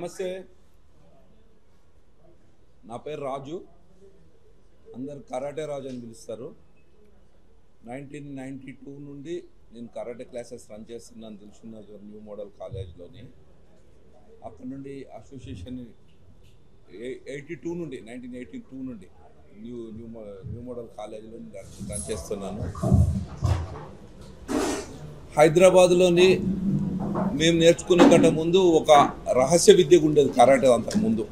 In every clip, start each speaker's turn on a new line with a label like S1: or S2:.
S1: నమస్తే, నా పేరు రాజు. అందరు కరాటే రాజు అని పిలుస్తారు. 1992 నుండి నేను కరాటే క్లాసెస్ రన్ చేస్తున్నాను దిల్సుఖ్నగర్ న్యూ మోడల్ కాలేజ్లోని. అక్కడ నుండి అసోసియేషన్ 1982 నుండి న్యూ మోడల్ కాలేజ్లో రన్ చేస్తున్నాను. హైదరాబాద్లోని మేము నేర్చుకునే కంటే ముందు ఒక రహస్య విద్యగా ఉండేది కరాటే. అంతకుముందు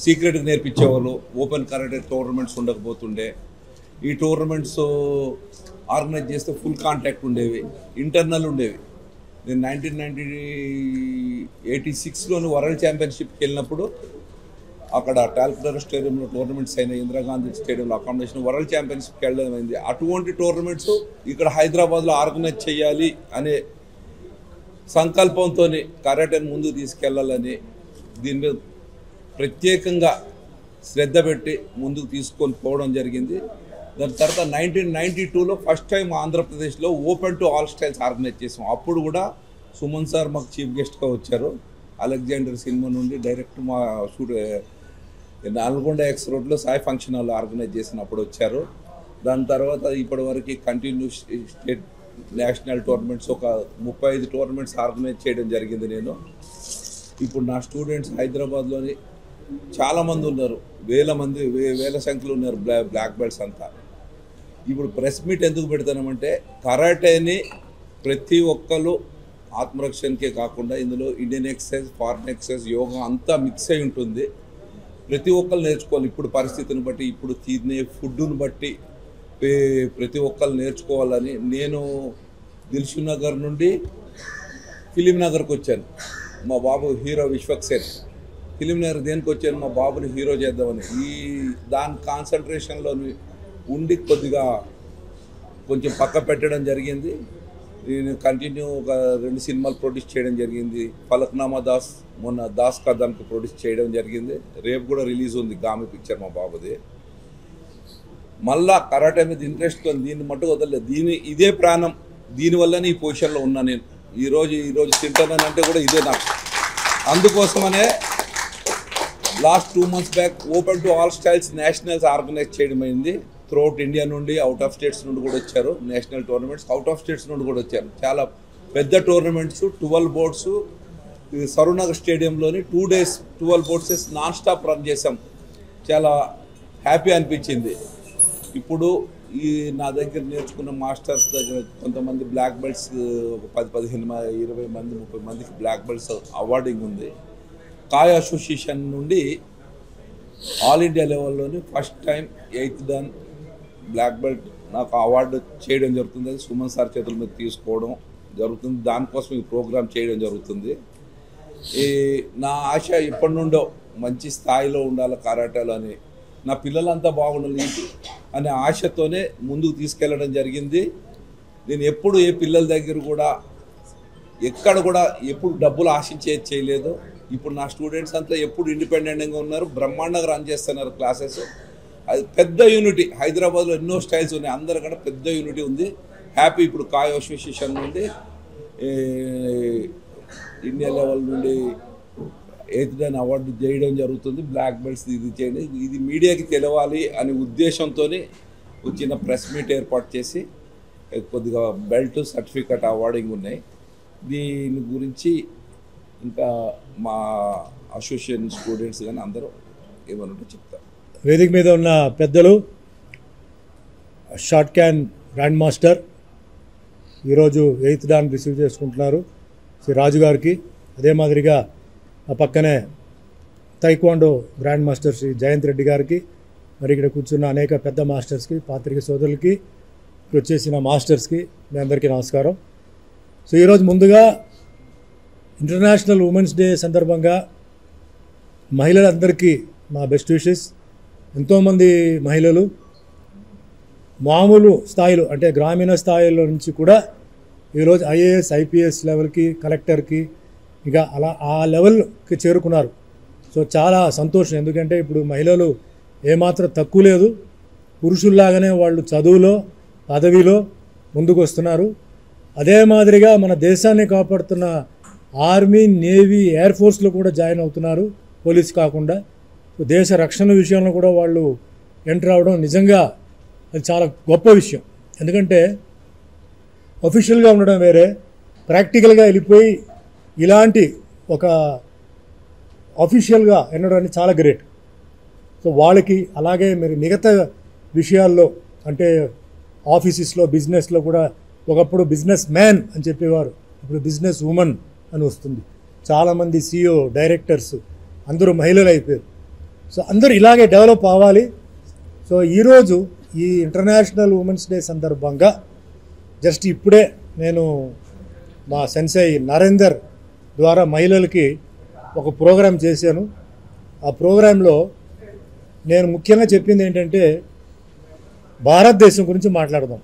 S1: సీక్రెట్గా నేర్పించేవాళ్ళు. ఓపెన్ కరాటే టోర్నమెంట్స్ ఉండకపోతుండే. ఈ టోర్నమెంట్స్ ఆర్గనైజ్ చేస్తే ఫుల్ కాంటాక్ట్ ఉండేవి, ఇంటర్నల్ ఉండేవి. నేను 1986లోని వరల్డ్ ఛాంపియన్షిప్కి వెళ్ళినప్పుడు అక్కడ టాల్కటోరా స్టేడియంలో టోర్నమెంట్స్ అయిన, ఇందిరాగాంధీ స్టేడియంలో అకామిడేషన్ వరల్డ్ ఛాంపియన్షిప్కి వెళ్ళడం అయింది. అటువంటి టోర్నమెంట్స్ ఇక్కడ హైదరాబాద్లో ఆర్గనైజ్ చేయాలి అనే సంకల్పంతో కరాటేని ముందుకు తీసుకెళ్లాలని దీని మీద ప్రత్యేకంగా శ్రద్ధ పెట్టి ముందుకు తీసుకొని పోవడం జరిగింది. దాని తర్వాత 1992లో ఫస్ట్ టైం ఆంధ్రప్రదేశ్లో open to all styles organise చేసాం. అప్పుడు కూడా సుమన్ సార్ మాకు చీఫ్ గెస్ట్గా వచ్చారు. అలెగ్జాండర్ సినిమా నుండి డైరెక్ట్ మా నల్గొండ ఎక్స్ రోడ్లో సాయి ఫంక్షన్ హాల్ ఆర్గనైజ్ చేసినప్పుడు వచ్చారు. దాని తర్వాత ఇప్పటివరకు కంటిన్యూ స్టేట్ నేషనల్ టోర్నమెంట్స్ ఒక 35 టోర్నమెంట్స్ ఆర్గనైజ్ చేయడం జరిగింది నేను. ఇప్పుడు నా స్టూడెంట్స్ హైదరాబాద్లోని చాలామంది ఉన్నారు, వేల సంఖ్యలో ఉన్నారు బ్లాక్ బెల్ట్స్ అంతా. ఇప్పుడు ప్రెస్ మీట్ ఎందుకు పెడతామంటే కరాటేని ప్రతి ఒక్కరు ఆత్మరక్షణకే కాకుండా ఇందులో Indian exercise, foreign exercise, yoga అంతా మిక్స్ అయి ఉంటుంది. ప్రతి ఒక్కరు నేర్చుకోవాలి. ఇప్పుడు పరిస్థితిని బట్టి, ఇప్పుడు తినే ఫుడ్ను బట్టి ప్రతి ఒక్కరు నేర్చుకోవాలని నేను దిల్సుఖ్నగర్ నుండి ఫిలిం నగర్కి వచ్చాను. మా బాబు హీరో విశ్వక్సేన్. ఫిలిం నగర్ దేనికి వచ్చాను? మా బాబుని హీరో చేద్దామని. దాని కాన్సన్ట్రేషన్లో ఉండి కొద్దిగా కొంచెం పక్క పెట్టడం జరిగింది. నేను కంటిన్యూ ఒక 2 సినిమాలు ప్రొడ్యూస్ చేయడం జరిగింది. ఫలక్నామా దాస్, మొన్న దాస్ కథానికి ప్రొడ్యూస్ చేయడం జరిగింది. రేపు కూడా రిలీజ్ ఉంది గామి పిక్చర్ మా బాబుది. మళ్ళా కరాటే మీద ఇంట్రెస్ట్ దీన్ని మట్టుకు వదలలేదు. ఇదే ప్రాణం. దీనివల్లనే ఈ పొజిషన్లో ఉన్నా నేను. ఈరోజు తింటానంటే కూడా ఇదే నాకు. అందుకోసమనే last 2 months back open to all styles nationals organise చేయడం అయింది. త్రూఅవుట్ ఇండియా నుండి, అవుట్ ఆఫ్ స్టేట్స్ నుండి కూడా వచ్చారు. National tournaments out of states నుండి కూడా వచ్చారు. చాలా పెద్ద టోర్నమెంట్స్, 12 బోర్డ్స్ సరూనగర్ స్టేడియంలోని 2 days 12 boards non stop run చేసాం. చాలా హ్యాపీ అనిపించింది. ఇప్పుడు నా దగ్గర నేర్చుకున్న మాస్టర్స్ దగ్గర కొంతమంది బ్లాక్ బెల్ట్స్, 10, 15, 20 మంది, 30 మందికి బ్లాక్ బెల్ట్స్ అవార్డింగ్ ఉంది. కాయ్ అసోసియేషన్ నుండి ఆల్ ఇండియా లెవెల్లోని first time 8th Dan black belt నాకు అవార్డు చేయడం జరుగుతుంది. అది సుమన్ సార్ చేతుల మీద తీసుకోవడం జరుగుతుంది. దానికోసం ఈ ప్రోగ్రాం చేయడం జరుగుతుంది. నా ఆశ ఎప్పటి నుండో మంచి స్థాయిలో ఉండాలి కరాటేలో అని, నా పిల్లలంతా బాగుండాలి అనే ఆశతోనే ముందుకు తీసుకెళ్ళడం జరిగింది. నేను ఎప్పుడు ఏ పిల్లల దగ్గర కూడా ఎక్కడ కూడా ఎప్పుడు డబ్బులు ఆశించేది చేయలేదు. ఇప్పుడు నా స్టూడెంట్స్ అంతా ఎప్పుడు ఇండిపెండెంట్గా ఉన్నారు, బ్రహ్మాండంగా రన్ చేస్తున్నారు క్లాసెస్. అది పెద్ద యూనిటీ. హైదరాబాద్లో ఎన్నో స్టైల్స్ ఉన్నాయి, అందరికంటే పెద్ద యూనిటీ ఉంది. హ్యాపీ. ఇప్పుడు కాయ్ అసోసియేషన్ నుండి ఇండియా లెవెల్ నుండి 8th Dan అవార్డు చేయడం జరుగుతుంది. బ్లాక్ బెల్ట్స్ ఇది చేయండి, ఇది మీడియాకి తెలవాలి అనే ఉద్దేశంతో వచ్చిన ప్రెస్ మీట్ ఏర్పాటు చేసి కొద్దిగా బెల్ట్, సర్టిఫికెట్ అవార్డింగ్ ఉన్నాయి. దీని గురించి ఇంకా మా అసోసియేషన్ స్టూడెంట్స్ కానీ అందరూ ఏమన్నట్టు చెప్తారు.
S2: వేదిక మీద ఉన్న పెద్దలు, షార్ట్ క్యాన్ గ్రాండ్ మాస్టర్ ఈరోజు 8th Dan రిసీవ్ చేసుకుంటున్నారు శ్రీ రాజు గారికి. అదే మాదిరిగా ఆ పక్కనే taekwondo grand master Shri Jayanth Reddy గారికి, మరి ఇక్కడ కూర్చున్న అనేక పెద్ద మాస్టర్స్కి, పాత్రిక సోదరులకి, ఇక్కడ వచ్చేసిన మాస్టర్స్కి మీ అందరికీ నమస్కారం. సో ఈరోజు ముందుగా ఇంటర్నేషనల్ ఉమెన్స్ డే సందర్భంగా మహిళలందరికీ మా బెస్ట్ విషెస్. ఎంతోమంది మహిళలు మామూలు స్థాయిలో అంటే గ్రామీణ స్థాయిలో నుంచి కూడా ఈరోజు IAS, IPS లెవెల్కి, కలెక్టర్కి ఇక అలా ఆ లెవెల్కి చేరుకున్నారు. సో చాలా సంతోషం. ఎందుకంటే ఇప్పుడు మహిళలు ఏమాత్రం తక్కువ లేదు, పురుషుల్లాగానే వాళ్ళు చదువులో, పదవిలో ముందుకు వస్తున్నారు. అదే మాదిరిగా మన దేశాన్ని కాపాడుతున్న ఆర్మీ, నేవీ, ఎయిర్ ఫోర్స్లో కూడా జాయిన్ అవుతున్నారు, పోలీస్ కాకుండా. దేశ రక్షణ విషయంలో కూడా వాళ్ళు ఎంటర్ అవ్వడం నిజంగా అది చాలా గొప్ప విషయం. ఎందుకంటే అఫీషియల్గా ఉండడం వేరే, ప్రాక్టికల్గా వెళ్ళిపోయి ఇలాంటి ఒక అఫీషియల్గా ఉండడం చాలా గ్రేట్. సో వాళ్ళకి అలాగే మరి మిగతా విషయాల్లో అంటే ఆఫీసెస్లో, బిజినెస్లో కూడా ఒకప్పుడు బిజినెస్ మ్యాన్ అని చెప్పేవారు, ఇప్పుడు బిజినెస్ ఉమెన్ అని వస్తుంది. చాలామంది CEO, డైరెక్టర్స్ అందరూ మహిళలు అయిపోయారు. సో అందరూ ఇలాగే డెవలప్ అవ్వాలి. సో ఈరోజు ఈ ఇంటర్నేషనల్ ఉమెన్స్ డే సందర్భంగా జస్ట్ ఇప్పుడే నేను మా సెన్సై నరేందర్ ద్వారా మహిళలకి ఒక ప్రోగ్రాం చేశాను. ఆ ప్రోగ్రాంలో నేను ముఖ్యంగా చెప్పింది ఏంటంటే భారతదేశం గురించి మాట్లాడదాం,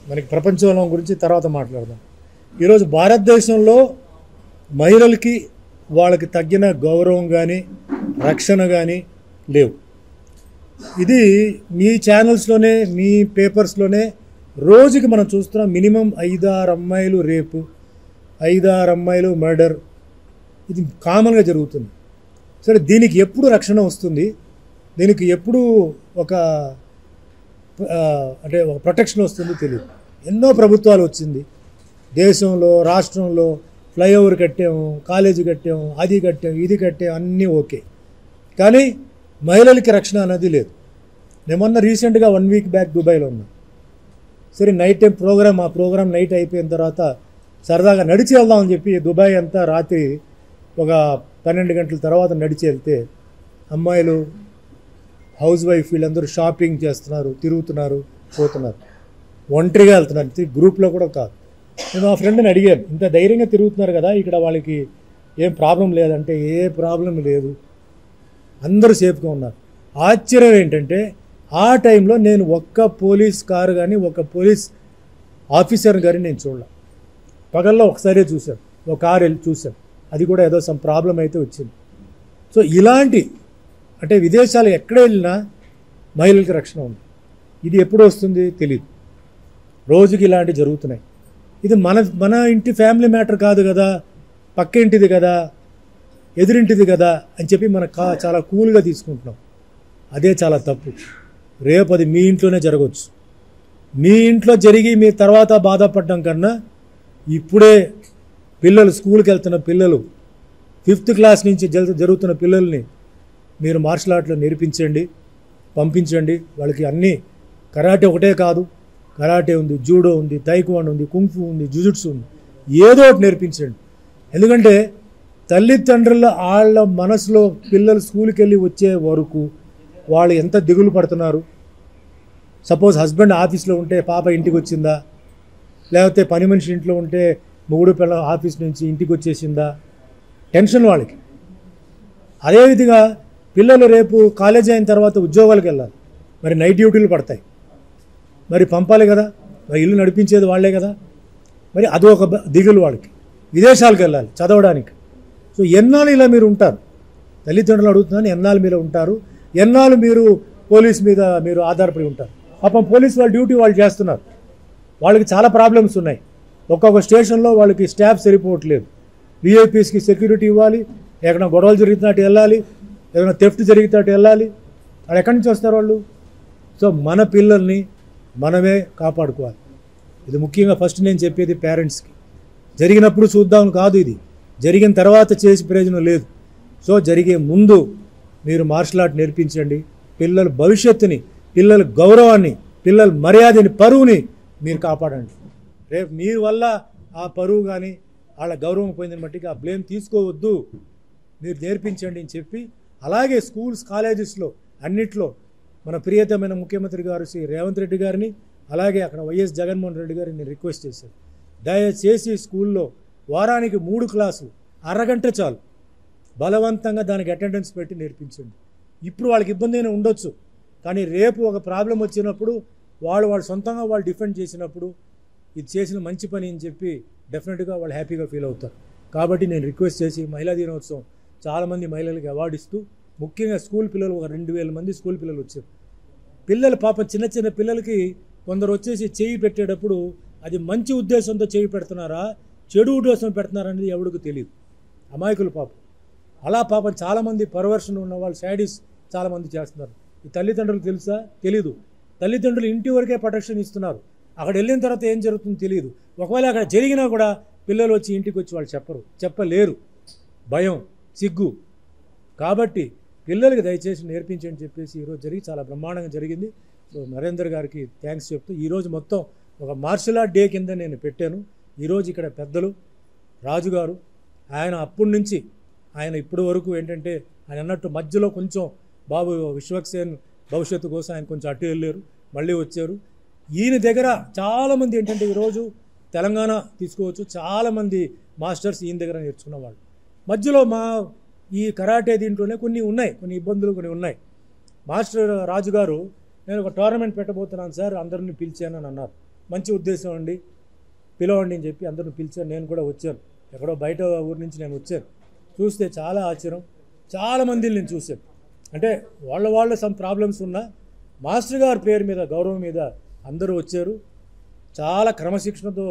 S2: మనకి ప్రపంచంలో గురించి తర్వాత మాట్లాడదాం. ఈరోజు భారతదేశంలో మహిళలకి వాళ్ళకి తగ్గిన గౌరవం కానీ రక్షణ కానీ లేవు. ఇది మీ ఛానల్స్లోనే, మీ పేపర్స్లోనే రోజుకి మనం చూస్తున్నాం. మినిమం 5-6 అమ్మాయిలు రేపు, 5-6 అమ్మాయిలు మర్డర్, ఇది కామన్గా జరుగుతుంది. సరే, దీనికి ఎప్పుడు రక్షణ వస్తుంది, దీనికి ఎప్పుడు ఒక అంటే ఒక ప్రొటెక్షన్ వస్తుందో తెలియదు. ఎన్నో ప్రభుత్వాలు వచ్చింది దేశంలో, రాష్ట్రంలో, ఫ్లైఓవర్ కట్టాము, కాలేజీ కట్టాము, అది కట్టాము, ఇది కట్టాము, అన్నీ ఓకే. కానీ మహిళలకి రక్షణ అనేది లేదు. నేను మొన్న రీసెంట్గా 1 వీక్ బ్యాక్ దుబాయ్లో ఉన్నాను. సరే, నైట్ టైం ప్రోగ్రామ్, ఆ ప్రోగ్రామ్ నైట్ అయిపోయిన తర్వాత సరదాగా నడిచి వెళ్దామని చెప్పి దుబాయ్ అంతా రాత్రి ఒక 12 గంటల తర్వాత నడిచి వెళ్తే అమ్మాయిలు, హౌస్ వైఫ్ వీళ్ళందరూ షాపింగ్ చేస్తున్నారు, తిరుగుతున్నారు, పోతున్నారు, ఒంటరిగా వెళ్తున్నారు, గ్రూప్లో కూడా కాదు. నేను మా ఫ్రెండ్ని అడిగాను, ఇంత ధైర్యంగా తిరుగుతున్నారు కదా, ఇక్కడ వాళ్ళకి ఏం ప్రాబ్లం లేదంటే ఏ ప్రాబ్లం లేదు, అందరూ సేఫ్గా ఉన్నారు. ఆశ్చర్యం ఏంటంటే ఆ టైంలో నేను ఒక్క పోలీస్ కారు కానీ ఒక్క పోలీస్ ఆఫీసర్ కానీ నేను చూడలే. పగల్లో ఒకసారి చూశాను, ఒక కారు వెళ్ళి చూశాను, అది కూడా ఏదో సమ్ ప్రాబ్లం అయితే వచ్చింది. సో ఇలాంటి అంటే విదేశాలు ఎక్కడ వెళ్ళినా మహిళలకి రక్షణ ఉంది. ఇది ఎప్పుడు వస్తుంది తెలియదు, రోజుకి ఇలాంటివి జరుగుతున్నాయి. ఇది మన ఇంటి ఫ్యామిలీ మ్యాటర్ కాదు కదా, పక్క ఇంటిది కదా, ఎదురింటిది కదా అని చెప్పి మనం చాలా కూల్గా తీసుకుంటున్నాం. అదే చాలా తప్పు. రేపు అది మీ ఇంట్లోనే జరగవచ్చు. మీ ఇంట్లో జరిగి మీ తర్వాత బాధపడడం కన్నా ఇప్పుడే పిల్లలు, స్కూల్కి వెళ్తున్న పిల్లలు, 5th క్లాస్ నుంచి జరుగుతున్న పిల్లల్ని మీరు మార్షల్ ఆర్ట్లో నేర్పించండి, పంపించండి. వాళ్ళకి అన్నీ కరాటే ఒకటే కాదు, కరాటే ఉంది, జూడో ఉంది, తైక్వాండో ఉంది, కుంఫు ఉంది, జుజుట్సు ఉంది, ఏదో ఒకటి నేర్పించండి. ఎందుకంటే తల్లిదండ్రుల వాళ్ళ మనసులో పిల్లలు స్కూల్కి వెళ్ళి వచ్చే వరకు వాళ్ళు ఎంత దిగులు పడుతున్నారు. సపోజ్ హస్బెండ్ ఆఫీస్లో ఉంటే పాప ఇంటికి వచ్చిందా, లేకపోతే పని మనిషి ఇంట్లో ఉంటే మొగుడు పిల్ల ఆఫీస్ నుంచి ఇంటికి వచ్చేసిందా, టెన్షన్ వాళ్ళకి. అదేవిధంగా పిల్లలు రేపు కాలేజీ అయిన తర్వాత ఉద్యోగాలకు వెళ్ళాలి, మరి నైట్ డ్యూటీలు పడతాయి, మరి పంపాలి కదా, మరి ఇల్లు నడిపించేది వాళ్ళే కదా, మరి అదొక దిగులు వాళ్ళకి. విదేశాలకు వెళ్ళాలి చదవడానికి. సో ఎన్నాళ్ళు ఇలా మీరు ఉంటారు, తల్లిదండ్రులు అడుగుతున్నాను, ఎన్నాళ్ళు మీరు ఉంటారు, ఎన్నాళ్ళు మీరు పోలీస్ మీద మీరు ఆధారపడి ఉంటారు. పాపం పోలీస్ వాళ్ళ డ్యూటీ వాళ్ళు చేస్తున్నారు, వాళ్ళకి చాలా ప్రాబ్లమ్స్ ఉన్నాయి. ఒక్కొక్క స్టేషన్లో వాళ్ళకి స్టాఫ్ సరిపోవట్లేదు. విఐపీస్కి సెక్యూరిటీ ఇవ్వాలి, ఎక్కడ గొడవలు జరుగుతున్నట్టు వెళ్ళాలి, ఏదైనా థెఫ్ట్ జరిగినట్టు వెళ్ళాలి, అది ఎక్కడి నుంచి వస్తారు వాళ్ళు. సో మన పిల్లల్ని మనమే కాపాడుకోవాలి. ఇది ముఖ్యంగా ఫస్ట్ నేను చెప్పేది పేరెంట్స్కి. జరిగినప్పుడు చూద్దాం కాదు, ఇది జరిగిన తర్వాత చేసి ప్రయోజనం లేదు. సో జరిగే ముందు మీరు మార్షల్ ఆర్ట్ నేర్పించండి. పిల్లల భవిష్యత్తుని, పిల్లల గౌరవాన్ని, పిల్లల మర్యాదని, పరువుని మీరు కాపాడండి. రేపు మీరు వల్ల ఆ పరువు కానీ వాళ్ళ గౌరవం పోయిందని బట్టి ఆ బ్లేమ్ తీసుకోవద్దు, మీరు నేర్పించండి అని చెప్పి, అలాగే స్కూల్స్, కాలేజెస్లో అన్నిట్లో మన ప్రియతమైన ముఖ్యమంత్రి గారు శ్రీ రేవంత్ రెడ్డి గారిని, అలాగే అక్కడ వైఎస్ జగన్మోహన్ రెడ్డి గారిని నేను రిక్వెస్ట్ చేశాను, దయచేసి స్కూల్లో వారానికి 3 క్లాసులు, అరగంట చాలు, బలవంతంగా దానికి అటెండెన్స్ పెట్టి నేర్పించండి. ఇప్పుడు వాళ్ళకి ఇబ్బంది అయినా ఉండొచ్చు, కానీ రేపు ఒక ప్రాబ్లం వచ్చినప్పుడు వాళ్ళు సొంతంగా వాళ్ళు డిఫెండ్ చేసినప్పుడు ఇది చేసిన మంచి పని అని చెప్పి డెఫినెట్గా వాళ్ళు హ్యాపీగా ఫీల్ అవుతారు. కాబట్టి నేను రిక్వెస్ట్ చేసి మహిళా దినోత్సవం చాలామంది మహిళలకి అవార్డు ఇస్తూ, ముఖ్యంగా స్కూల్ పిల్లలు ఒక 2000 మంది స్కూల్ పిల్లలు వచ్చారు. పిల్లలు పాపం చిన్న చిన్న పిల్లలకి కొందరు వచ్చేసి చేయి పెట్టేటప్పుడు అది మంచి ఉద్దేశంతో చేయి పెడుతున్నారా, చెడు ఉద్దేశం పెడుతున్నారా అనేది ఎవరికి తెలియదు. అమాయకులు పాపం. అలా పాపం చాలామంది పర్వర్షన్ ఉన్న వాళ్ళు శాడీస్ చాలామంది చేస్తున్నారు. ఈ తల్లిదండ్రులు తెలుసా? తెలీదు. తల్లిదండ్రులు ఇంటి వరకే ప్రొటెక్షన్ ఇస్తున్నారు. అక్కడ వెళ్ళిన తర్వాత ఏం జరుగుతుందో తెలియదు. ఒకవేళ అక్కడ జరిగినా కూడా పిల్లలు వచ్చి ఇంటికి వచ్చి వాళ్ళు చెప్పలేరు. భయం, సిగ్గు. కాబట్టి పిల్లలకి దయచేసి నేర్పించని చెప్పేసి ఈరోజు జరిగి చాలా బ్రహ్మాండంగా జరిగింది. సో నరేందర్ గారికి థ్యాంక్స్ చెప్తూ ఈరోజు మొత్తం ఒక మార్షల్ ఆర్ట్ డే కింద నేను పెట్టాను. ఈరోజు ఇక్కడ పెద్దలు రాజుగారు ఆయన అప్పటి నుంచి ఆయన ఇప్పటి వరకు ఏంటంటే ఆయన అన్నట్టు మధ్యలో కొంచెం బాబు విశ్వక్సేన్ భవిష్యత్తు కోసం ఆయన కొంచెం అటు వెళ్ళారు, మళ్ళీ వచ్చారు. ఈయన దగ్గర చాలామంది ఏంటంటే ఈరోజు తెలంగాణ తీసుకోవచ్చు, చాలామంది మాస్టర్స్ ఈయన దగ్గర నేర్చుకున్న వాళ్ళు. మధ్యలో మా ఈ కరాటే దీంట్లోనే కొన్ని ఇబ్బందులు ఉన్నాయి. మాస్టర్ రాజుగారు నేను ఒక టోర్నమెంట్ పెట్టబోతున్నాను సార్, అందరిని పిలిచాను అని అన్నారు. మంచి ఉద్దేశం అండి, పిలవండి అని చెప్పి అందరిని పిలిచాను. నేను కూడా వచ్చాను, ఎక్కడో బయట ఊరి నుంచి నేను వచ్చాను. చూస్తే చాలా ఆశ్చర్యం, చాలామందిని నేను చూశాను. అంటే వాళ్ళ సమ్ ప్రాబ్లమ్స్ ఉన్నా మాస్టర్ గారి పేరు మీద గౌరవం మీద అందరూ వచ్చారు. చాలా క్రమశిక్షణతో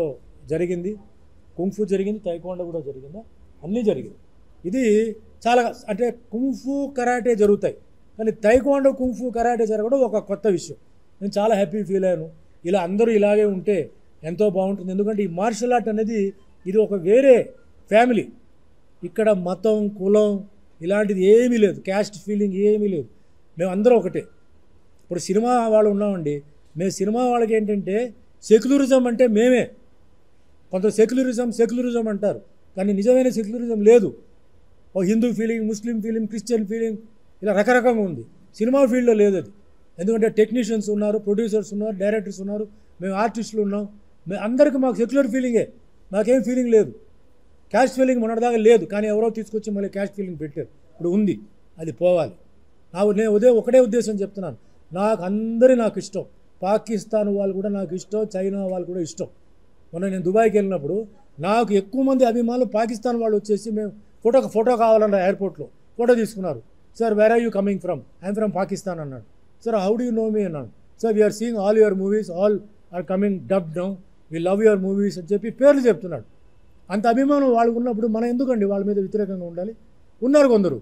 S2: జరిగింది. కుంఫు జరిగింది, తైక్వాండో కూడా జరిగిందా, అన్నీ జరిగింది. ఇది చాలా అంటే కుంఫు కరాటే జరుగుతాయి, కానీ తైక్వాండో కుంఫు కరాటే జరగడం ఒక కొత్త విషయం. నేను చాలా హ్యాపీ ఫీల్ అయ్యాను. ఇలా అందరూ ఇలాగే ఉంటే ఎంతో బాగుంటుంది. ఎందుకంటే ఈ మార్షల్ ఆర్ట్ అనేది ఇది ఒక వేరే ఫ్యామిలీ. ఇక్కడ మతం, కులం ఇలాంటిది ఏమీ లేదు, క్యాస్ట్ ఫీలింగ్ ఏమీ లేదు. మేము అందరూ ఒకటే. ఇప్పుడు సినిమా వాళ్ళు ఉన్నామండి, మేము సినిమా వాళ్ళకి ఏంటంటే సెక్యులరిజం అంటే మేమే. కొంత సెక్యులరిజం అంటారు, కానీ నిజమైన సెక్యులరిజం లేదు. ఒక హిందూ ఫీలింగ్, ముస్లిం ఫీలింగ్, క్రిస్టియన్ ఫీలింగ్ ఇలా రకరకంగా ఉంది. సినిమా ఫీల్డ్లో లేదు అది. ఎందుకంటే టెక్నీషియన్స్ ఉన్నారు, ప్రొడ్యూసర్స్ ఉన్నారు, డైరెక్టర్స్ ఉన్నారు, మేము ఆర్టిస్టులు ఉన్నాం. అందరికీ మాకు సెక్యులర్ ఫీలింగే, మాకేం ఫీలింగ్ లేదు. క్యాస్ట్ ఫీలింగ్ మొన్నటిదాకా లేదు, కానీ ఎవరో తీసుకొచ్చి మళ్ళీ క్యాస్ట్ ఫీలింగ్ పెట్టారు. ఇప్పుడు ఉంది, అది పోవాలి. నేను ఒకటే ఉద్దేశం చెప్తున్నాను, నాకు ఇష్టం. పాకిస్తాన్ వాళ్ళు కూడా నాకు ఇష్టం, చైనా వాళ్ళు కూడా ఇష్టం. మొన్న నేను దుబాయ్కి వెళ్ళినప్పుడు నాకు ఎక్కువ మంది అభిమానులు పాకిస్తాన్ వాళ్ళు వచ్చేసి మేము ఫోటో కావాలన్న ఎయిర్పోర్ట్లో ఫోటో తీసుకున్నారు. Sir where are you coming from? I'm from Pakistan అన్నాడు. Sir how do you know me అన్నాడు. Sir we're seeing all your movies, all are coming dubbed now, we love your movies అని చెప్పి పేర్లు చెప్తున్నాడు. అంత అభిమానం వాళ్ళకు ఉన్నప్పుడు మనం ఎందుకండి వాళ్ళ మీద వ్యతిరేకంగా ఉండాలి? ఉన్నారు కొందరు,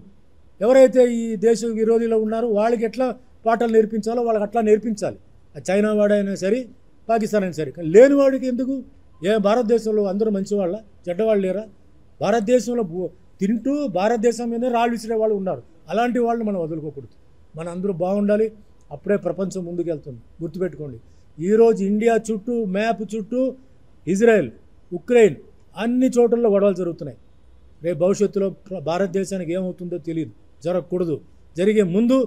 S2: ఎవరైతే ఈ దేశ విరోధిలో ఉన్నారో వాళ్ళకి ఎట్లా పాఠాలు నేర్పించాలో వాళ్ళకి అట్లా నేర్పించాలి. చైనా వాడైనా సరే, పాకిస్తాన్ అయినా సరే. కానీ లేని వాడికి ఎందుకు? భారతదేశంలో అందరూ మంచివాళ్ళ, చెడ్డవాళ్ళు లేరా? భారతదేశంలో తింటూ భారతదేశం మీద రాళ్ళు విసిరే వాళ్ళు ఉన్నారు. అలాంటి వాళ్ళని మనం వదులుకోకూడదు. మనం అందరూ బాగుండాలి, అప్పుడే ప్రపంచం ముందుకెళ్తుంది. గుర్తుపెట్టుకోండి, ఈరోజు ఇండియా చుట్టూ, మ్యాప్ చుట్టూ ఇజ్రాయెల్, ఉక్రెయిన్ అన్ని చోట్లలో గొడవలు జరుగుతున్నాయి. రేపు భవిష్యత్తులో భారతదేశానికి ఏమవుతుందో తెలియదు, జరగకూడదు. జరిగే ముందు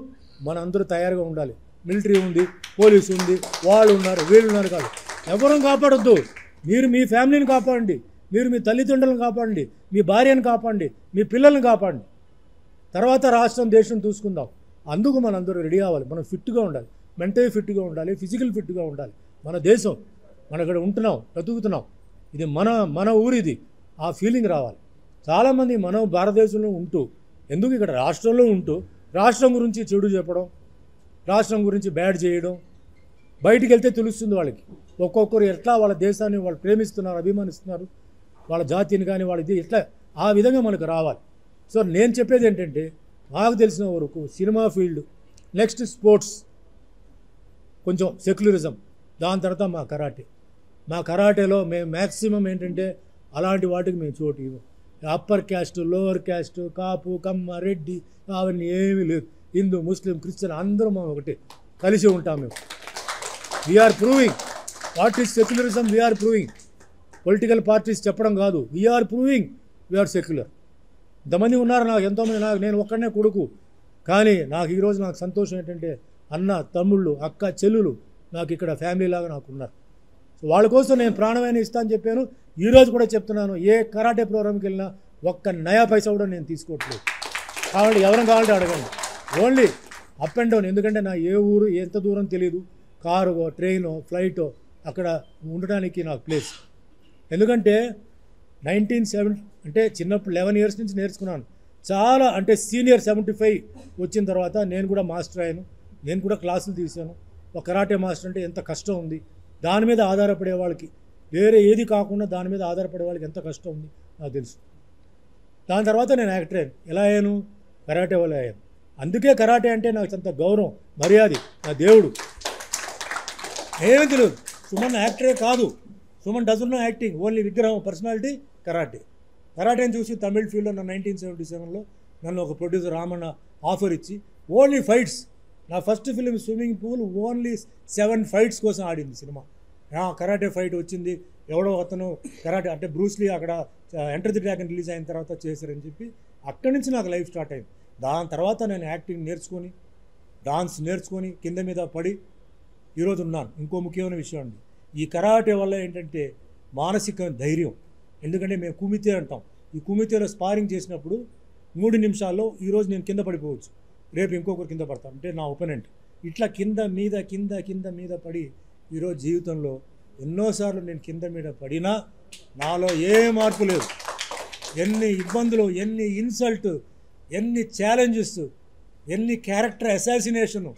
S2: మన అందరూ తయారుగా ఉండాలి. మిలిటరీ ఉంది, పోలీసు ఉంది, వాళ్ళు ఉన్నారు, వీళ్ళు ఉన్నారు కాదు. ఎవరూ కాపాడొద్దు. మీరు మీ ఫ్యామిలీని కాపాడండి, మీరు మీ తల్లిదండ్రులను కాపాడండి, మీ భార్యను కాపాడండి, మీ పిల్లల్ని కాపాడండి. తర్వాత రాష్ట్రం, దేశం చూసుకుందాం. అందుకు మనందరూ రెడీ అవ్వాలి. మనం ఫిట్గా ఉండాలి, మెంటల్ ఫిట్గా ఉండాలి, ఫిజికల్ ఫిట్గా ఉండాలి. మన దేశం, మన ఇక్కడ ఉంటున్నాం, బ్రతుకుతున్నాం, ఇది మన ఊరిది, ఆ ఫీలింగ్ రావాలి. చాలామంది మనం భారతదేశంలో ఉంటూ ఎందుకు ఇక్కడ రాష్ట్రంలో ఉంటూ రాష్ట్రం గురించి చెడు చెప్పడం, రాష్ట్రం గురించి బ్యాడ్ చేయడం, బయటికి వెళ్తే తెలుస్తుంది వాళ్ళకి. ఒక్కొక్కరు ఎట్లా వాళ్ళ దేశాన్ని వాళ్ళు ప్రేమిస్తున్నారు, అభిమానిస్తున్నారు, వాళ్ళ జాతిని కానీ వాళ్ళది ఎట్లా, ఆ విధంగా మనకు రావాలి. సో నేను చెప్పేది ఏంటంటే, నాకు తెలిసిన వరకు సినిమా ఫీల్డ్, నెక్స్ట్ స్పోర్ట్స్, కొంచెం సెక్యులరిజం, దాని తర్వాత మా కరాటేలో మేము మ్యాక్సిమం ఏంటంటే అలాంటి వాటికి మేము చోటు ఇవ్వం. అప్పర్ క్యాస్ట్, లోవర్ క్యాస్ట్, కాపు, కమ్మ, రెడ్డి అవన్నీ ఏమీ లేదు. హిందూ, ముస్లిం, క్రిస్టియన్ అందరూ మేము ఒకటే, కలిసి ఉంటాం. మేము we are proving what is secularism. We are proving, political parties చెప్పడం కాదు, వీఆర్ ప్రూవింగ్ వీఆర్ సెక్యులర్. ఇంతమంది ఉన్నారు, నాకు ఎంతోమంది, నేను ఒక్కడనే కొడుకు, కానీ ఈరోజు నాకు సంతోషం ఏంటంటే అన్న, తమ్ముళ్ళు, అక్క, చెల్లులు నాకు ఇక్కడ ఫ్యామిలీ లాగా నాకు ఉన్నారు. సో వాళ్ళ కోసం నేను ప్రాణమైన ఇస్తాను చెప్పాను. ఈరోజు కూడా చెప్తున్నాను, ఏ కరాటే ప్రోగ్రామ్కి వెళ్ళినా ఒక్క నయా పైసా కూడా నేను తీసుకోవట్లేదు. కాబట్టి ఎవరైనా కావాలంటే అడగండి, ఓన్లీ అప్ అండ్ డౌన్. ఎందుకంటే నా ఏ ఊరు ఎంత దూరం తెలియదు, కారుగో, ట్రైనో, ఫ్లైటో అక్కడ ఉండడానికి నాకు ప్లేస్. ఎందుకంటే 1970 అంటే చిన్నప్పుడు 11 ఇయర్స్ నుంచి నేర్చుకున్నాను. చాలా అంటే సీనియర్ 75 వచ్చిన తర్వాత నేను కూడా మాస్టర్ అయ్యాను, నేను కూడా క్లాసులు తీశాను. ఒక కరాటే మాస్టర్ అంటే ఎంత కష్టం ఉంది, దాని మీద ఆధారపడే వాళ్ళకి, వేరే ఏది కాకుండా దాని మీద ఆధారపడే వాళ్ళకి ఎంత కష్టం ఉంది నాకు తెలుసు. దాని తర్వాత నేను యాక్టర్ అయ్యాను. ఎలా అయ్యాను? కరాటే వల్ల అయ్యాను. అందుకే కరాటే అంటే నాకు అంత గౌరవం, మర్యాద, నా దేవుడు. ఏమీ తెలియదు. సుమన్ యాక్టరే కాదు. Suman doesn't know acting, only విగ్రహం, పర్సనాలిటీ, కరాటే. కరాటేని చూసి తమిళ్ ఫీల్డ్లో నా 1977లో నన్ను ఒక ప్రొడ్యూసర్ రామన్న ఆఫర్ ఇచ్చి ఓన్లీ ఫైట్స్, నా first film swimming pool only 7 fights కోసం ఆడింది సినిమా. కరాటే ఫైట్ వచ్చింది, ఎవడో అతను కరాటే అంటే బ్రూస్లీ అక్కడ ఎంటర్ ది డ్రాగన్ రిలీజ్ అయిన తర్వాత చేశారని చెప్పి అక్కడి నుంచి నాకు లైఫ్ స్టార్ట్ అయింది. దాని తర్వాత నేను యాక్టింగ్ నేర్చుకొని, డాన్స్ నేర్చుకొని, కింద మీద పడి ఈరోజు ఉన్నాను. ఇంకో ముఖ్యమైన విషయం అండి, ఈ కరాటే వల్ల ఏంటంటే మానసిక ధైర్యం. ఎందుకంటే మేము కుమితే అంటాం. ఈ కుమితేలో స్పారింగ్ చేసినప్పుడు 3 నిమిషాల్లో ఈరోజు నేను కింద పడిపోవచ్చు, రేపు ఇంకొకరు కింద పడతాను, అంటే నా ఒపోనెంట్. ఇట్లా కింద మీద పడి ఈరోజు జీవితంలో ఎన్నోసార్లు నేను కింద మీద పడినా నాలో ఏ మార్పు లేదు. ఎన్ని ఇబ్బందులు, ఎన్ని ఇన్సల్ట్, ఎన్ని ఛాలెంజెస్, ఎన్ని క్యారెక్టర్ అసాసినేషన్,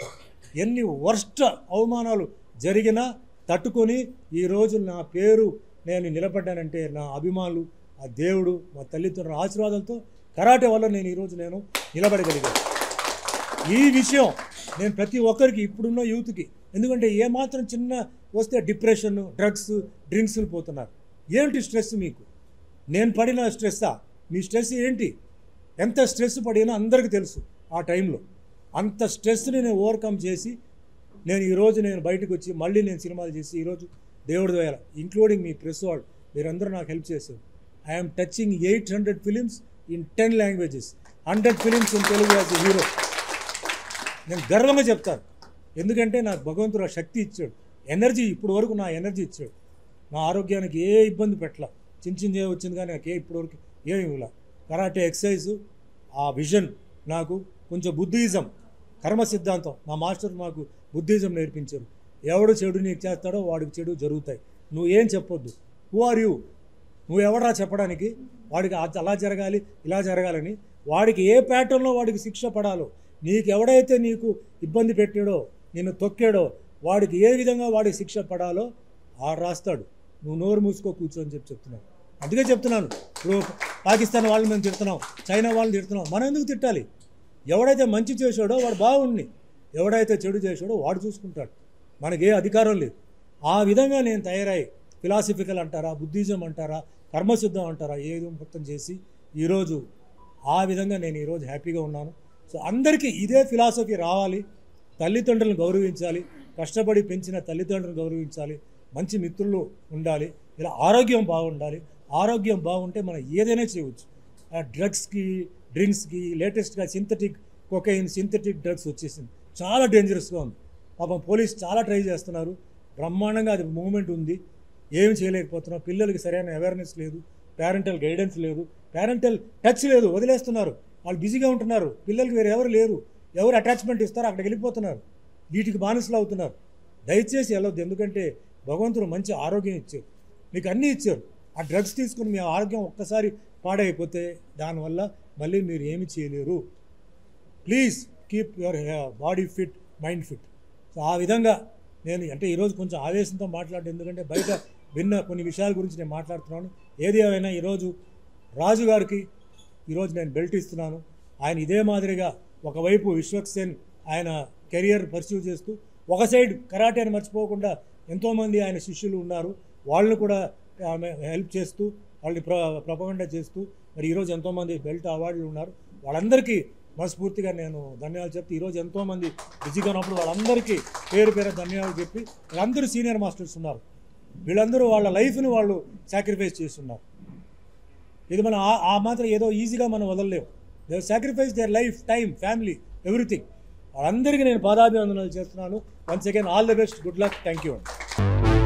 S2: ఎన్ని వర్స్ట్ అవమానాలు జరిగినా తట్టుకొని ఈరోజు నా పేరు నేను నిలబడ్డానంటే నా అభిమానులు, ఆ దేవుడు, మా తల్లిదండ్రుల ఆశీర్వాదాలతో కరాటే వల్ల నేను ఈరోజు నేను నిలబడగలిగాను. ఈ విషయం నేను ప్రతి ఒక్కరికి, ఇప్పుడున్న యూత్కి, ఎందుకంటే ఏమాత్రం చిన్న వస్తే డిప్రెషన్, డ్రగ్స్, డ్రింక్స్లు పోతున్నారు. ఏంటి స్ట్రెస్ మీకు? నేను పడిన స్ట్రెస్సా? మీ స్ట్రెస్ ఏంటి? ఎంత స్ట్రెస్ పడినా అందరికీ తెలుసు. ఆ టైంలో అంత స్ట్రెస్ని నేను ఓవర్కమ్ చేసి నేను ఈరోజు నేను బయటకు వచ్చి మళ్ళీ నేను సినిమాలు చేసి ఈరోజు దేవుడి దయ, ఇంక్లూడింగ్ మీ ప్రెస్ వాళ్ళు, మీరందరూ నాకు హెల్ప్ చేశారు. I'm touching 800 films in 10 languages, 100 films in Telugu as a hero. నేను గర్వంగా చెప్తాను. ఎందుకంటే నాకు భగవంతుడు ఆ శక్తి ఇచ్చాడు, ఎనర్జీ, ఇప్పుడు వరకు నా ఎనర్జీ ఇచ్చాడు. నా ఆరోగ్యానికి ఏ ఇబ్బంది పెట్టలా. చిన్న వచ్చింది కానీ నాకు ఇప్పుడు వరకు ఏమి ఇవ్వలే. కరాటే ఎక్సర్సైజు, ఆ విజన్, నాకు కొంచెం బుద్ధిజం, కర్మ సిద్ధాంతం, మా మాస్టర్ మాకు బుద్ధిజం నేర్పించారు. ఎవడు చెడు నీకు చేస్తాడో వాడికి చెడు జరుగుతాయి. నువ్వేం చెప్పొద్దు. Who are you? నువ్వు ఎవడరా చెప్పడానికి? వాడికి అలా జరగాలి, ఇలా జరగాలని, వాడికి ఏ ప్యాటర్న్లో వాడికి శిక్ష పడాలో, నీకు ఎవడైతే నీకు ఇబ్బంది పెట్టాడో, నిన్ను తొక్కాడో, వాడికి ఏ విధంగా వాడికి శిక్ష పడాలో ఆడు రాస్తాడు. నువ్వు నోరు మూసుకో, కూర్చోని చెప్తున్నాను. అందుకే చెప్తున్నాను. ఇప్పుడు పాకిస్తాన్ వాళ్ళని మేము తిడుతున్నాం, చైనా వాళ్ళని తిడుతున్నాం. మనం ఎందుకు తిట్టాలి? ఎవడైతే మంచి చేశాడో వాడు బాగుండి, ఎవడైతే చెడు చేశాడో వాడు చూసుకుంటాడు. మనకి ఏ అధికారం లేదు. ఆ విధంగా నేను తయారై ఫిలాసఫికల్ అంటారా, బుద్ధిజం అంటారా, కర్మసిద్ధం అంటారా, ఏదో మొత్తం చేసి ఈరోజు ఆ విధంగా నేను ఈరోజు హ్యాపీగా ఉన్నాను. సో అందరికీ ఇదే ఫిలాసఫీ రావాలి. తల్లిదండ్రులను గౌరవించాలి, కష్టపడి పెంచిన తల్లిదండ్రులను గౌరవించాలి, మంచి మిత్రులు ఉండాలి, ఇలా ఆరోగ్యం బాగుండాలి. ఆరోగ్యం బాగుంటే మనం ఏదైనా చేయవచ్చు. డ్రగ్స్కి, డ్రింక్స్కి, లేటెస్ట్గా సింథటిక్ కొకైన్, సింథటిక్ డ్రగ్స్ వచ్చేసింది. చాలా డేంజరస్గా ఉంది. పాపం పోలీస్ చాలా ట్రై చేస్తున్నారు. బ్రహ్మాండంగా అది మూమెంట్ ఉంది. ఏమి చేయలేకపోతున్నాం. పిల్లలకి సరైన అవేర్నెస్ లేదు, పేరెంటల్ గైడెన్స్ లేదు, పేరెంటల్ టచ్ లేదు, వదిలేస్తున్నారు. వాళ్ళు బిజీగా ఉంటున్నారు. పిల్లలకి వేరే ఎవరు లేరు. ఎవరు అటాచ్మెంట్ ఇస్తారో అక్కడికి వెళ్ళిపోతున్నారు. వీటికి బానిసలు అవుతున్నారు. దయచేసి వెళ్ళొద్దు. ఎందుకంటే భగవంతుడు మంచి ఆరోగ్యం ఇచ్చారు, మీకు అన్నీ ఇచ్చారు. ఆ డ్రగ్స్ తీసుకుని మీ ఆరోగ్యం ఒక్కసారి పాడైపోతే దానివల్ల మళ్ళీ మీరు ఏమి చేయలేరు. Please keep your body fit, mind fit. So ఆ విధంగా నేను అంటే ఈరోజు కొంచెం ఆవేశంతో మాట్లాడడం, ఎందుకంటే బయట విన్న కొన్ని విషయాల గురించి నేను మాట్లాడుతున్నాను. ఏది ఏమైనా ఈరోజు రాజు గారికి ఈరోజు నేను బెల్ట్ ఇస్తున్నాను. ఆయన ఇదే మాదిరిగా ఒకవైపు విశ్వక్సేన్ ఆయన కెరియర్ పర్స్యూ చేస్తూ, ఒక సైడ్ కరాటేని మర్చిపోకుండా ఎంతోమంది ఆయన శిష్యులు ఉన్నారు. వాళ్ళని కూడా హెల్ప్ చేస్తూ, వాళ్ళని ప్రొపగండా చేస్తూ, మరి ఈరోజు ఎంతోమంది బెల్ట్ అవార్డులు ఉన్నారు. వాళ్ళందరికీ మనస్ఫూర్తిగా నేను ధన్యవాదాలు చెప్తే, ఈరోజు ఎంతోమంది బిజీగా ఉన్నప్పుడు వాళ్ళందరికీ పేరు ధన్యవాదాలు చెప్పి, వీళ్ళందరూ సీనియర్ మాస్టర్స్ ఉన్నారు. వీళ్ళందరూ వాళ్ళ లైఫ్ని వాళ్ళు సాక్రిఫైస్ చేస్తున్నారు. ఇది మనం ఆ మాత్రం ఏదో ఈజీగా మనం వదలలేము. They sacrifice their life, time, family, everything. వాళ్ళందరికీ నేను పాదాభివందనాలు చేస్తున్నాను. Once again all the best, good luck, thank you అండి.